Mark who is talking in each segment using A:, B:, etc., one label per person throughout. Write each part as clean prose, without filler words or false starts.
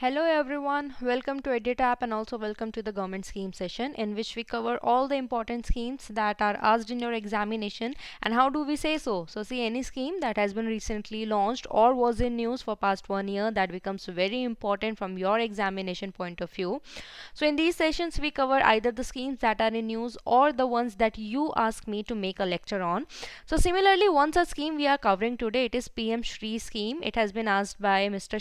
A: Hello everyone, welcome to EditApp and also welcome to the government scheme session in which we cover all the important schemes that are asked in your examination. And how do we say so? So see, any scheme that has been recently launched or was in news for past 1 year, that becomes very important from your examination point of view. So in these sessions we cover either the schemes that are in news or the ones that you ask me to make a lecture on. So similarly, one such scheme we are covering today, it is PM SHRI scheme. It has been asked by Mr.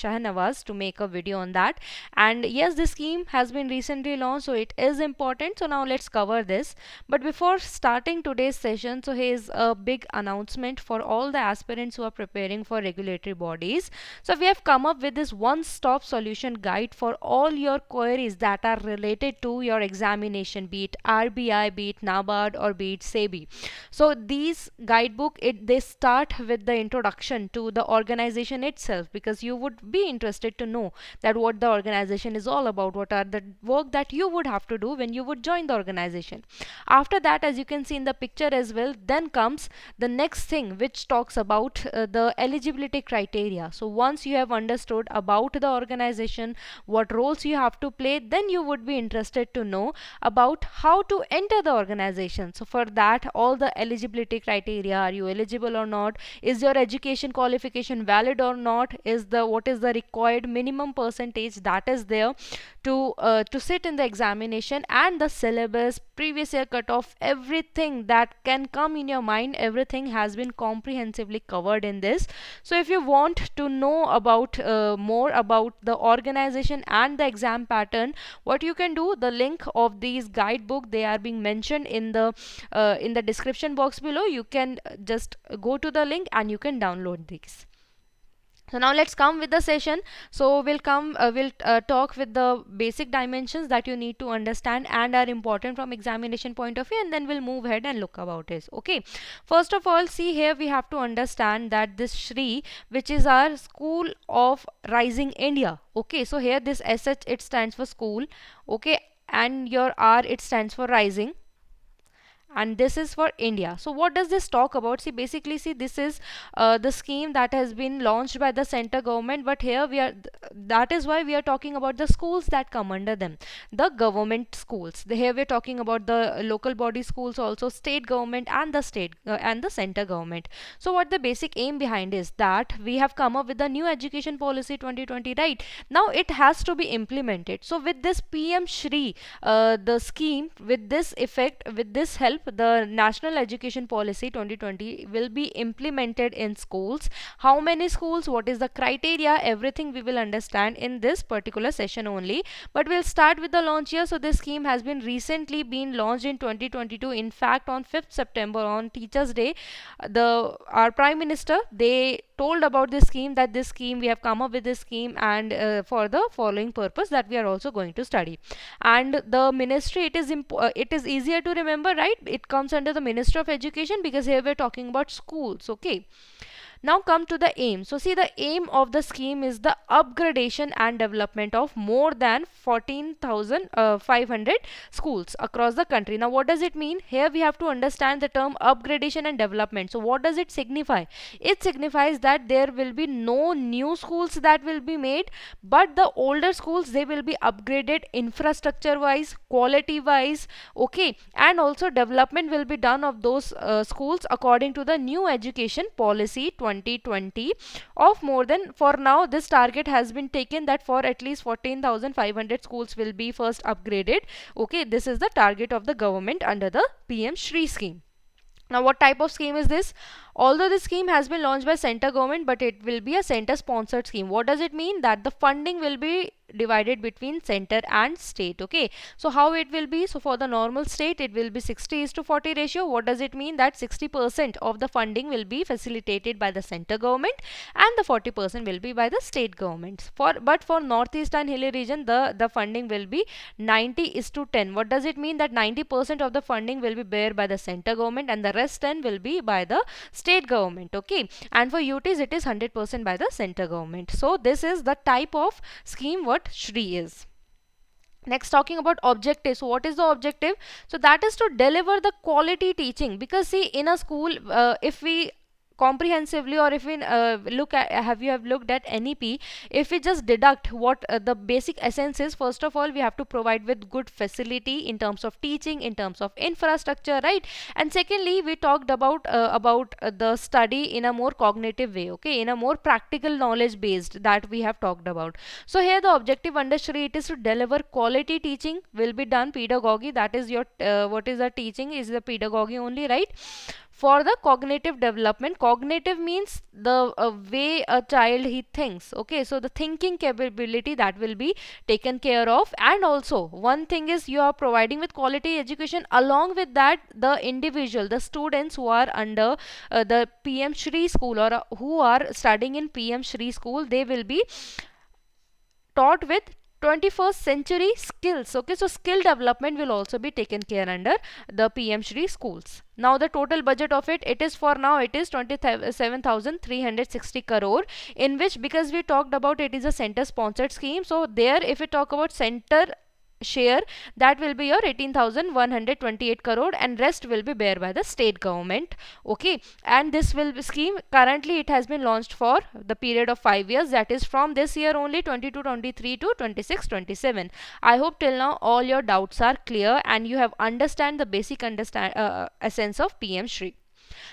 A: Shahnawaz to make a video on that. And yes, this scheme has been recently launched, so it is important. So now let's cover this. But before starting today's session, so here's a big announcement for all the aspirants who are preparing for regulatory bodies. So we have come up with this one-stop solution guide for all your queries that are related to your examination, be it RBI, be it NABARD, or be it SEBI. So these guidebook, they start with the introduction to the organization itself, because you would be interested to know that what the organization is all about, what are the work that you would have to do when you would join the organization. After that, as you can see in the picture as well, then comes the next thing, which talks about the eligibility criteria. So once you have understood about the organization, what roles you have to play, then you would be interested to know about how to enter the organization. So for that, all the eligibility criteria, are you eligible or not, is your education qualification valid or not, what is the required minimum percentage that is there to sit in the examination, and the syllabus, previous year cutoff, everything that can come in your mind, everything has been comprehensively covered in this. So if you want to know about more about the organization and the exam pattern, what you can do, the link of these guidebook, they are being mentioned in the description box below. You can just go to the link and you can download these. So now let's come with the session. So we'll talk with the basic dimensions that you need to understand and are important from examination point of view, and then we'll move ahead and look about it. Okay. First of all, see here we have to understand that this SHRI, which is our School of Rising India. Okay. So here this SH, it stands for school. Okay. And your R, it stands for rising, and this is for India. So what does this talk about? See, basically, see, this is the scheme that has been launched by the center government, but here that is why we are talking about the schools that come under them, the government schools. Here we're talking about the local body schools, also state government and the state and the center government. So what the basic aim behind is that we have come up with the new education policy 2020, right? Now it has to be implemented. So with this PM SHRI, the scheme, with this effect, with this help, the National Education Policy 2020 will be implemented in schools. How many schools, what is the criteria, everything we will understand in this particular session only. But we'll start with the launch here. So this scheme has been recently been launched in 2022. In fact, on 5th September, on Teachers Day, our Prime Minister, they told about this scheme, that this scheme, we have come up with this scheme, and for the following purpose that we are also going to study. And the ministry, it is easier to remember, right? It comes under the Ministry of Education, because here we're talking about schools. Okay. Now come to the aim. So see, the aim of the scheme is the upgradation and development of more than 14,500 schools across the country. Now what does it mean? Here we have to understand the term upgradation and development. So what does it signify? It signifies that there will be no new schools that will be made, but the older schools, they will be upgraded infrastructure wise, quality wise. Okay. And also development will be done of those schools according to the new education policy 2020 of more than, for now this target has been taken that for at least 14,500 schools will be first upgraded. Okay, this is the target of the government under the PM SHRI scheme. Now what type of scheme is this? Although this scheme has been launched by center government, but it will be a center sponsored scheme. What does it mean? That the funding will be divided between center and state. Okay, so how it will be? So for the normal state, it will be 60:40 ratio. What does it mean? That 60% of the funding will be facilitated by the center government and the 40% will be by the state governments. But for northeast and hilly region, the funding will be 90:10. What does it mean? That 90% of the funding will be bear by the center government and the rest 10 will be by the state government. Okay, and for UTs it is 100% by the center government. So this is the type of scheme what SHRI is. Next, talking about objective. So what is the objective? So that is to deliver the quality teaching, because see, in a school, if we comprehensively, or if we look at, have looked at NEP, if we just deduct what the basic essence is, first of all we have to provide with good facility in terms of teaching, in terms of infrastructure, right? And secondly, we talked about the study in a more cognitive way, okay, in a more practical knowledge based, that we have talked about. So here the objective under SHRI, it is to deliver quality teaching will be done, pedagogy, that is your what is the teaching is the pedagogy only, right? For the cognitive development, cognitive means the way a child he thinks, okay, so the thinking capability, that will be taken care of. And also one thing is, you are providing with quality education, along with that the individual, the students who are under the PM SHRI school, or who are studying in PM SHRI school, they will be taught with 21st century skills, okay, so skill development will also be taken care under the PM SHRI schools. Now the total budget of it is, for now it is 27,360 crore, in which, because we talked about it is a center sponsored scheme, so there if we talk about center share, that will be your 18,128 crore, and rest will be bear by the state government, okay. And this will be scheme, currently it has been launched for the period of 5 years, that is from this year only, 22-23 to 26-27. I hope till now all your doubts are clear and you have understand the basic essence of PM SHRI.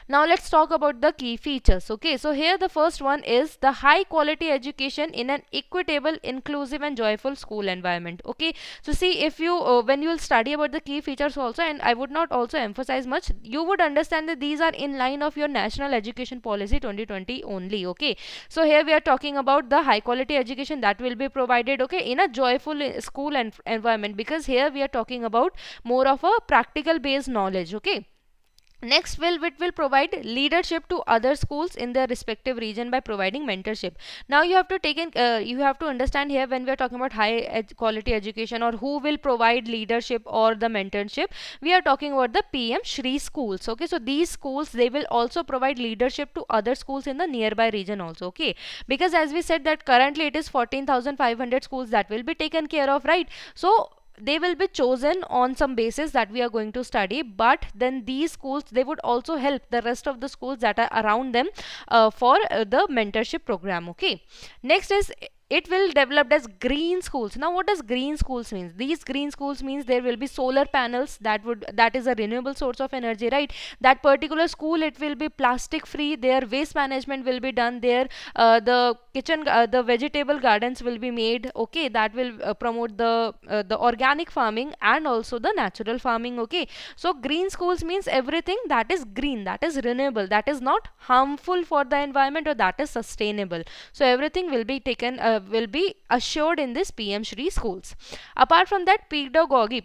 A: Now let's talk about the key features, okay. So here the first one is the high quality education in an equitable, inclusive and joyful school environment, okay. So see, if you when you will study about the key features also, and I would not also emphasize much, you would understand that these are in line of your national education policy 2020 only, okay. So here we are talking about the high quality education that will be provided, okay, in a joyful school environment, because here we are talking about more of a practical based knowledge, okay. Next, it will provide leadership to other schools in their respective region by providing mentorship. Now you have to you have to understand here, when we are talking about high quality education, or who will provide leadership or the mentorship, we are talking about the PM SHRI schools, okay. So these schools, they will also provide leadership to other schools in the nearby region also, okay, because as we said that currently it is 14,500 schools that will be taken care of, right? So they will be chosen on some basis that we are going to study, but then these schools, they would also help the rest of the schools that are around them for the mentorship program, okay. Next is, it will develop as green schools. Now what does green schools means? These green schools means there will be solar panels, that is a renewable source of energy, right? That particular school, it will be plastic free, their waste management will be done there, the kitchen the vegetable gardens will be made, okay, that will promote the organic farming and also the natural farming, okay. So green schools means everything that is green, that is renewable, that is not harmful for the environment, or that is sustainable. So everything will be taken will be assured in this PM SHRI schools. Apart from that, pedagogy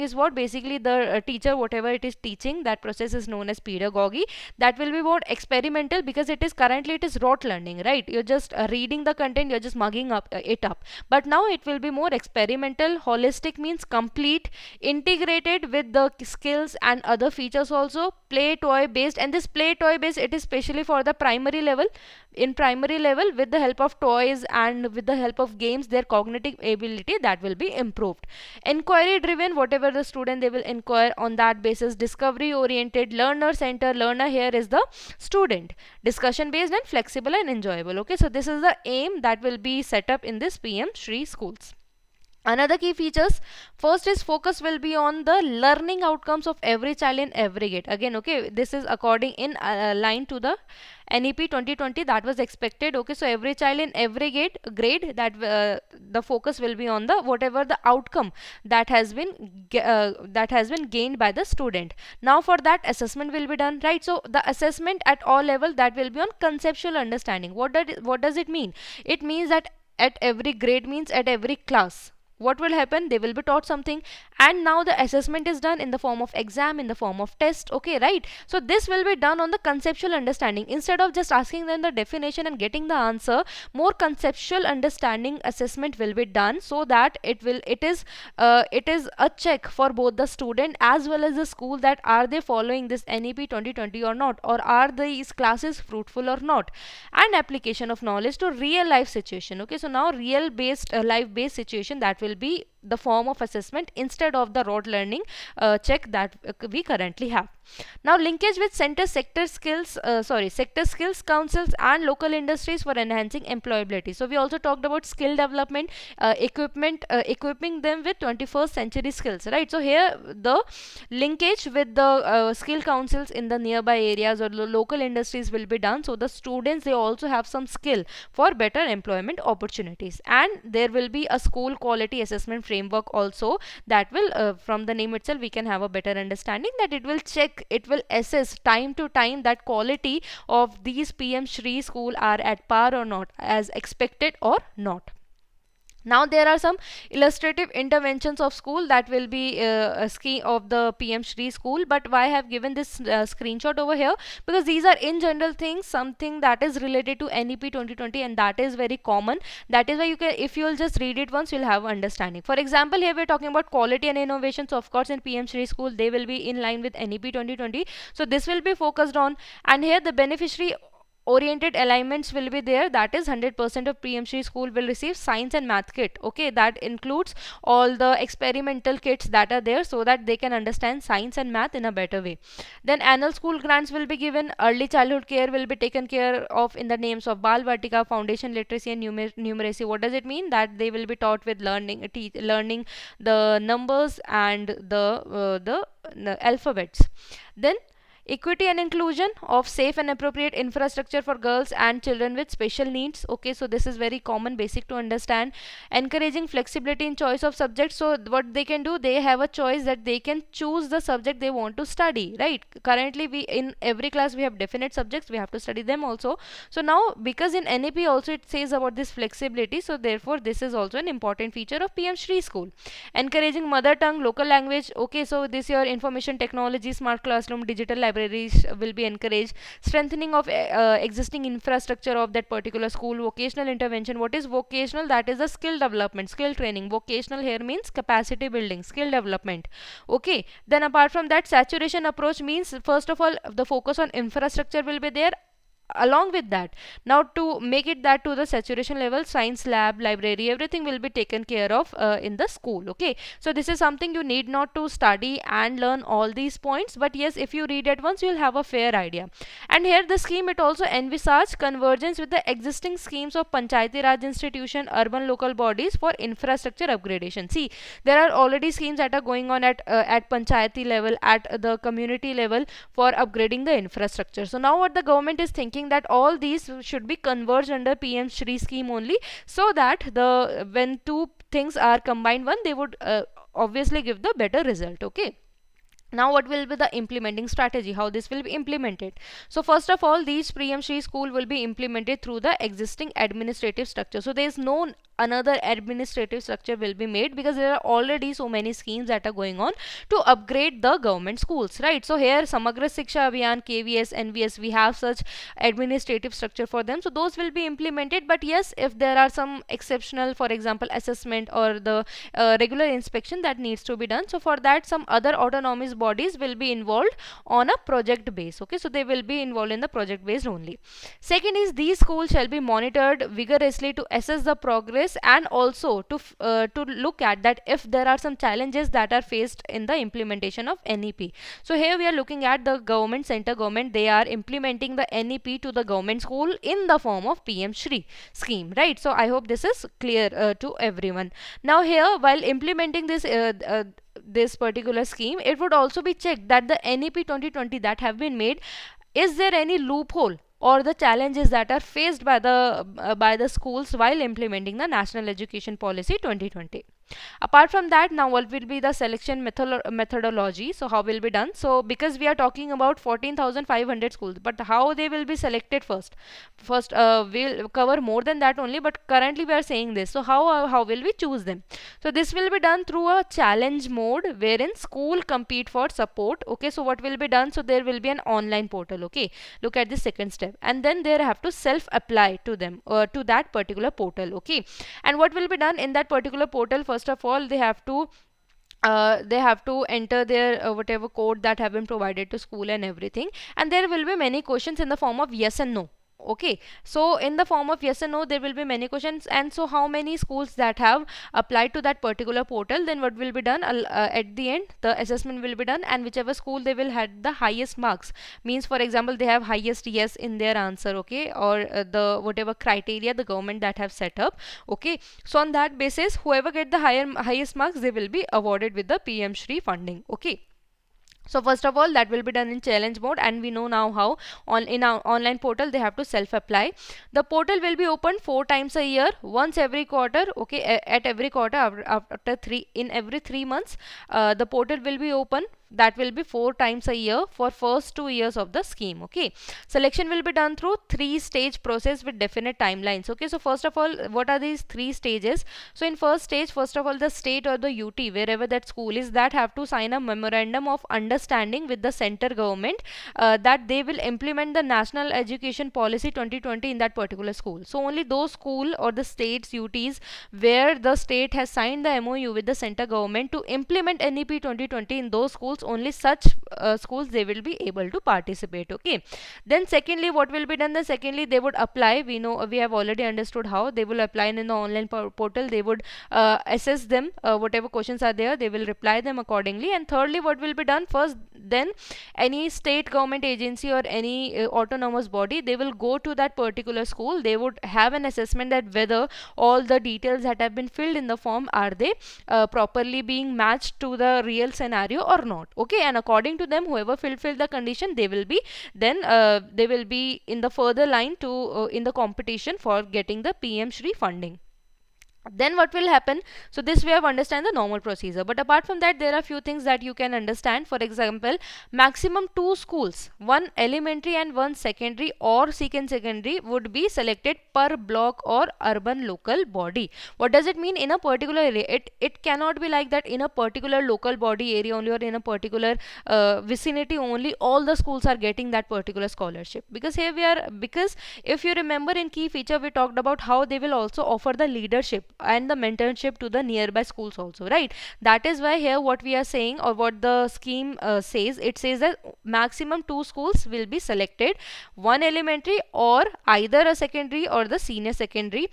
A: is what, basically the teacher, whatever it is teaching, that process is known as pedagogy. That will be what, experimental, because it is currently it is rote learning, right? You're just reading the content, you're just mugging up it up, but now it will be more experimental. Holistic means complete, integrated with the skills and other features also, play toy based, and this play toy based, it is specially for the primary level. In primary level, with the help of toys and with the help of games, their cognitive ability, that will be improved. Inquiry driven, whatever the student, they will inquire on that basis. Discovery oriented, learner center, learner here is the student. Discussion based and flexible and enjoyable, okay. So this is the aim that will be set up in this PM SHRI schools. Another key features, first is focus will be on the learning outcomes of every child in every grade. Again, okay, this is according in line to the NEP 2020 that was expected, okay. So every child in every grade, that the focus will be on the whatever the outcome that has been gained by the student. Now for that, assessment will be done, right? So the assessment at all level, that will be on conceptual understanding. What does it mean? It means that at every grade means at every class, what will happen, they will be taught something, and now the assessment is done in the form of exam, in the form of test, okay, right? So this will be done on the conceptual understanding. Instead of just asking them the definition and getting the answer, more conceptual understanding assessment will be done, so that it is a check for both the student as well as the school, that are they following this NEP 2020 or not, or are these classes fruitful or not. And application of knowledge to real life situation, okay. So now real based life based situation, that will be the form of assessment instead of the rote learning check that we currently have. Now linkage with sector skills councils and local industries for enhancing employability. So we also talked about skill development, equipping them with 21st century skills, right? So here the linkage with the skill councils in the nearby areas or local industries will be done, so the students, they also have some skill for better employment opportunities. And there will be a school quality assessment framework also, that will from the name itself we can have a better understanding that it will check, it will assess time to time that quality of these PM Shri school are at par or not, as expected or not. Now there are some illustrative interventions of school that will be a scheme of the PM Shri school. But why I have given this screenshot over here, because these are in general things, something that is related to NEP 2020, and that is very common. That is why you can, if you will just read it once, you'll have understanding. For example, here we are talking about quality and innovation. So of course in PM Shri school they will be in line with NEP 2020. So this will be focused on, and here the beneficiary oriented alignments will be there, that is 100% of PMC school will receive science and math kit. Okay, that includes all the experimental kits that are there, so that they can understand science and math in a better way. Then annual school grants will be given. Early childhood care will be taken care of in the names of Bal Vatika, foundation literacy and numeracy. What does it mean? That they will be taught with learning the numbers and the alphabets. Then equity and inclusion of safe and appropriate infrastructure for girls and children with special needs. Okay, so this is very common, basic to understand. Encouraging flexibility in choice of subjects. So what they can do, they have a choice that they can choose the subject they want to study, right? Currently we, in every class we have definite subjects, we have to study them also. So now because in NEP also it says about this flexibility, so therefore this is also an important feature of PM Shri school. Encouraging mother tongue, local language. Okay, so this your information technology, smart classroom, digital libraries will be encouraged. Strengthening of existing infrastructure of that particular school. Vocational intervention. What is vocational? That is a skill development, skill training. Vocational here means capacity building, skill development. Okay, then apart from that, saturation approach means first of all the focus on infrastructure will be there. Along with that, now to make it that to the saturation level, science lab, library, everything will be taken care of in the school. Okay, so this is something you need not to study and learn all these points, but yes, if you read it once, you'll have a fair idea. And here the scheme, it also envisaged convergence with the existing schemes of Panchayati Raj institution, urban local bodies for infrastructure upgradation. See, there are already schemes that are going on at Panchayati level, at the community level, for upgrading the infrastructure. So now what the government is thinking, that all these should be converged under PM Shri scheme only, so that the when two things are combined one, they would obviously give the better result. Okay, now what will be the implementing strategy, how this will be implemented? So first of all, these PM Shri school will be implemented through the existing administrative structure. So there is no another administrative structure will be made, because there are already so many schemes that are going on to upgrade the government schools, right? So here Samagra Shiksha Abhiyan, KVS, NVS, we have such administrative structure for them, so those will be implemented. But yes, if there are some exceptional, for example assessment or the regular inspection that needs to be done, so for that some other autonomous bodies will be involved on a project base. Okay, so they will be involved in the project based only. Second is, these schools shall be monitored vigorously to assess the progress, and also to look at that if there are some challenges that are faced in the implementation of NEP. So here we are looking at the government, center government, they are implementing the NEP to the government school in the form of PM Shri scheme, right? So I hope this is clear to everyone. Now here, while implementing this particular scheme, it would also be checked that the NEP 2020 that have been made, is there any loophole or the challenges that are faced by the schools while implementing the National Education Policy 2020. Apart from that, now what will be the selection methodology? So how will be done? So because we are talking about 14,500 schools, but how they will be selected first? First we'll cover more than that only, but currently we are saying this. So how will we choose them? So this will be done through a challenge mode, wherein school compete for support. Okay, so what will be done? So there will be an online portal. Okay, look at the second step, and then they have to self apply to them to that particular portal. Okay, and what will be done in that particular portal? First of all, they have to enter their whatever code that have been provided to school and everything, and there will be many questions in the form of yes and no. Okay, so in the form of yes and no, there will be many questions. And so how many schools that have applied to that particular portal, then what will be done, at the end the assessment will be done, and whichever school they will had the highest marks, means for example they have highest yes in their answer, okay, or the whatever criteria the government that have set up, okay, so on that basis whoever get the highest marks, they will be awarded with the PM Shri funding. Okay, so first of all, that will be done in challenge mode, and we know now how on in our online portal they have to self apply. The portal will be opened 4 times a year, once every quarter. Okay, at every quarter, after three, in every 3 months, the portal will be open. That will be 4 times a year for first 2 years of the scheme. Okay, selection will be done through 3-stage process with definite timelines. Okay, so first of all, what are these 3 stages? So in first stage, first of all, the state or the UT, wherever that school is, that have to sign a memorandum of understanding with the center government, that they will implement the National Education Policy 2020 in that particular school. So only those school or the states UTs where the state has signed the MOU with the center government to implement NEP 2020 in those schools, only such schools they will be able to participate. Okay, then secondly, what will be done, then secondly they would apply. We know, we have already understood how they will apply in the online portal. They would assess them, whatever questions are there, they will reply them accordingly. And thirdly, what will be done, first then any state government agency or any autonomous body, they will go to that particular school. They would have an assessment that whether all the details that have been filled in the form, are they properly being matched to the real scenario or not. Okay, and according to them, whoever fulfill the condition, they will be then they will be in the further line to in the competition for getting the PM Shri funding. Then what will happen, so this we have understand the normal procedure, but apart from that there are few things that you can understand. For example, maximum 2 schools, one elementary and one secondary or secondary, would be selected per block or urban local body. What does it mean? In a particular area, it cannot be like that in a particular local body area only, or in a particular vicinity only all the schools are getting that particular scholarship. Because here we are, because if you remember in key feature we talked about how they will also offer the leadership and the mentorship to the nearby schools also, right? That is why here what we are saying, or what the scheme says, it says that maximum 2 schools will be selected, one elementary or either a secondary or the senior secondary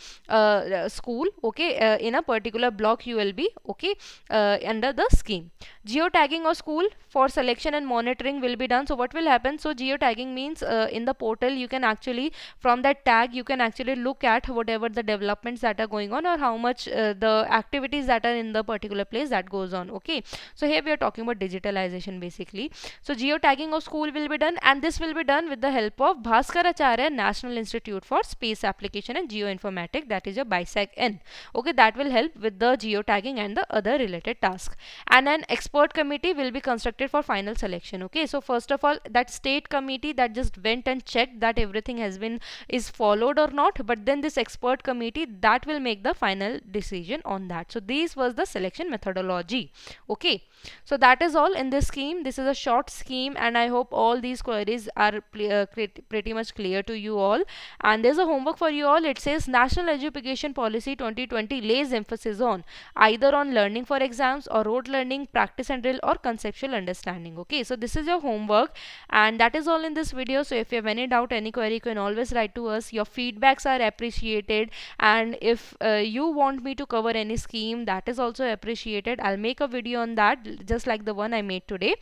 A: school, okay, in a particular block you will be, okay, under the scheme. Geotagging of school for selection and monitoring will be done. So what will happen, so geotagging means in the portal you can actually, from that tag you can actually look at whatever the developments that are going on, or how much the activities that are in the particular place that goes on. Okay, so here we are talking about digitalization basically. So geotagging of school will be done, and this will be done with the help of Bhaskaracharya National Institute for Space Application and Geoinformatics, that is your BISAC-N. Okay, that will help with the geotagging and the other related tasks. And an expert committee will be constructed for final selection. Okay, so first of all, that state committee that just went and checked that everything has been is followed or not, but then this expert committee that will make the final decision on that. So this was the selection methodology. Okay, so that is all in this scheme. This is a short scheme, and I hope all these queries are pretty much clear to you all. And there's a homework for you all. It says National Education Policy 2020 lays emphasis on either on learning for exams or rote learning, practice and drill, or conceptual understanding. Okay, so this is your homework, and that is all in this video. So if you have any doubt, any query, you can always write to us. Your feedbacks are appreciated, and if you want me to cover any scheme, that is also appreciated. I'll make a video on that, just like the one I made today.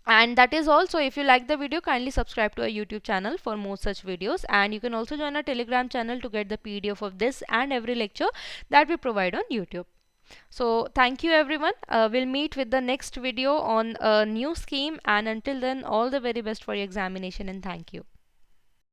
A: And that is all. So if you like the video, kindly subscribe to our YouTube channel for more such videos, and you can also join our Telegram channel to get the PDF of this and every lecture that we provide on YouTube. So thank you everyone. We'll meet with the next video on a new scheme, and until then, all the very best for your examination, and thank you.